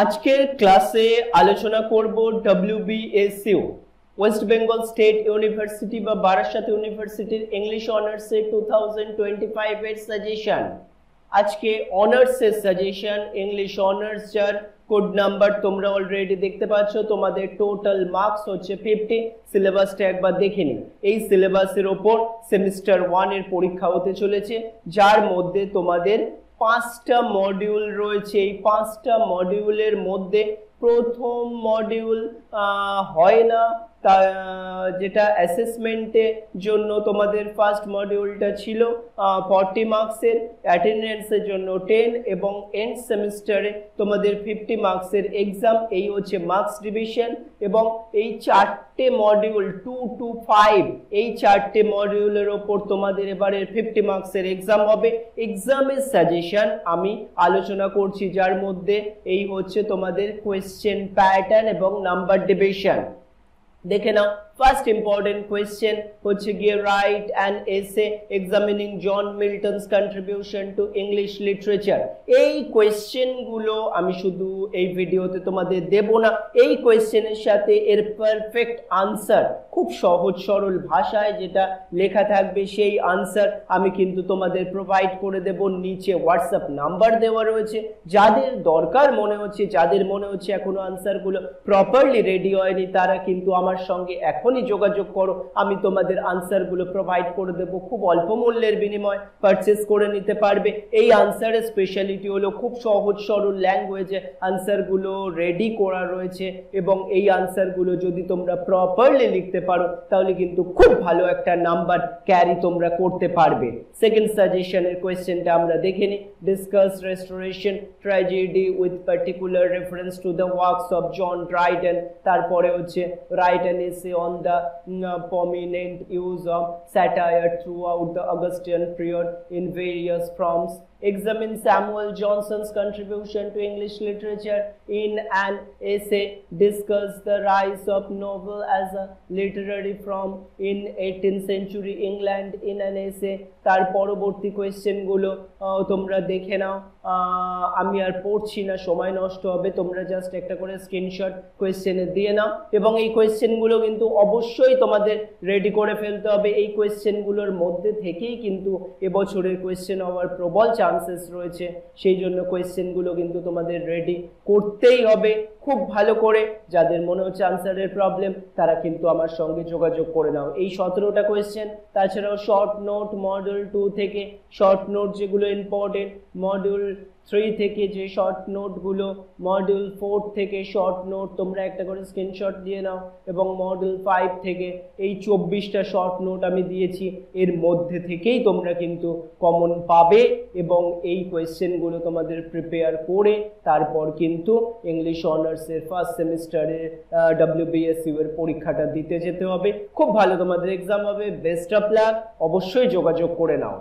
আজকের ক্লাসে আলোচনা করব WBSU West Bengal state university বা বারাসাত ইউনিভার্সিটির ইংলিশ অনার্সের 2025 এর সাজেশন। আজকে অনার্সের সাজেশন ইংলিশ অনার্স, যার কোড নাম্বার তোমরা অলরেডি দেখতে পাচ্ছ। তোমাদের টোটাল মার্কস হচ্ছে 50। সিলেবাসটা একবার দেখে নিই। এই সিলেবাসের ওপর সেমিস্টার 1 এর পরীক্ষা হতে চলেছে, যার মধ্যে তোমাদের 5টা মডিউল রয়েছে। এই 5টা মডিউলের মধ্যে প্রথম মডিউল হয় না, যেটা অ্যাসেসমেন্টের জন্য তোমাদের ফার্স্ট মডিউলটা ছিল 40 মার্কসের, অ্যাটেন্ডেন্সের জন্য 10 এবং এন্ড সেমিস্টারে তোমাদের 50 মার্কসের এক্সাম। এই হচ্ছে মার্কস ডিভিশন এবং এই 4টে মডিউল 2 to 5, এই 4টে মডিউলের ওপর তোমাদের এবারের 50 মার্কসের এক্সাম হবে। এক্সামের সাজেশন আমি আলোচনা করছি, যার মধ্যে এই হচ্ছে তোমাদের কোয়েশ্চেন প্যাটার্ন এবং নাম্বার ডিভিশন। দেখে নাও, ফার্স্ট ইম্পর্টেন্ট কোয়েশ্চেন হচ্ছে গিয়ে write an essay examining John Milton's contribution to English literature. এই কোয়েশ্চেনগুলো আমি শুধু এই ভিডিওতে তোমাদের দেব না, এই কোয়েশ্চেনের সাথে এর পারফেক্ট আনসার খুব সহজ সরল ভাষায় যেটা লেখা থাকবে সেই আনসার আমি কিন্তু তোমাদের প্রোভাইড করে দেব। নিচে হোয়াটসঅ্যাপ নাম্বার দেওয়া রয়েছে, যাদের দরকার মনে হচ্ছে, যাদের মনে হচ্ছে এখনো আনসারগুলো প্রপারলি রেডি হয়নি, তারা কিন্তু আমার সঙ্গে এখনই যোগাযোগ করো। আমি তোমাদের আনসারগুলো প্রোভাইড করে দেব, খুব অল্প মূল্যের বিনিময়ে পারচেস করে নিতে পারবে। এই আনসারের স্পেশালিটি হলো খুব সহজ সরল ল্যাঙ্গুয়েজে আনসারগুলো রেডি করা রয়েছে এবং এই আনসারগুলো যদি তোমরা প্রপারলি লিখতে পারো তাহলে কিন্তু খুব ভালো একটা নাম্বার ক্যারি তোমরা করতে পারবে। সেকেন্ড সাজেশনের কোয়েশ্চেনটা আমরা দেখে নিই। Discuss restoration tragedy with particular reference to the works of John Dryden. তারপরে হচ্ছে write an essay on the prominent use of satire throughout the Augustan period in various forms. Examine Samuel Johnson's contribution to English literature in an essay. Discuss the rise of novel as a literary form in 18th century England in an essay. তার পরবর্তী কোয়েশ্চেনগুলো তোমরা দেখে নাও, আমি আর পড়ছি না, সময় নষ্ট হবে। তোমরা জাস্ট একটা করে স্ক্রিনশট কোয়েশ্চেনে দিয়ে নাও এবং এই কোয়েশ্চেনগুলো কিন্তু অবশ্যই তোমাদের রেডি করে ফেলতে হবে। এই কোয়েশ্চেনগুলোর মধ্যে থেকেই কিন্তু এবছরের কোয়েশ্চেন হওয়ার প্রবল চান্সেস রয়েছে, সেই জন্য কোয়েশ্চেনগুলো কিন্তু তোমাদের রেডি করতেই হবে খুব ভালো করে। যাদের মনে হচ্ছে আনসারের প্রবলেম তারা কিন্তু আমার সঙ্গে যোগাযোগ করে নাও। এই 17টা কোয়েশ্চেন, তাছাড়াও শর্ট নোট মডিউল 2 থেকে শর্ট নোট যেগুলো ইম্পর্টেন্ট, মডিউল 3 থেকে যে শর্ট নোটগুলো, মডিউল 4 থেকে শর্ট নোট তোমরা একটা করে স্ক্রিনশট দিয়ে নাও এবং মডিউল 5 থেকে এই 24টা শর্ট নোট আমি দিয়েছি, এর মধ্যে থেকেই তোমরা কিন্তু কমন পাবে এবং এই কোয়েশ্চেনগুলো তোমাদের প্রিপেয়ার করে তারপর কিন্তু ইংলিশ অনার্সের ফার্স্ট সেমিস্টারের WBSU এর পরীক্ষাটা দিতে যেতে হবে। খুব ভালো তোমাদের এক্সাম হবে। বেস্ট অফ লাক, অবশ্যই যোগাযোগ করে নাও।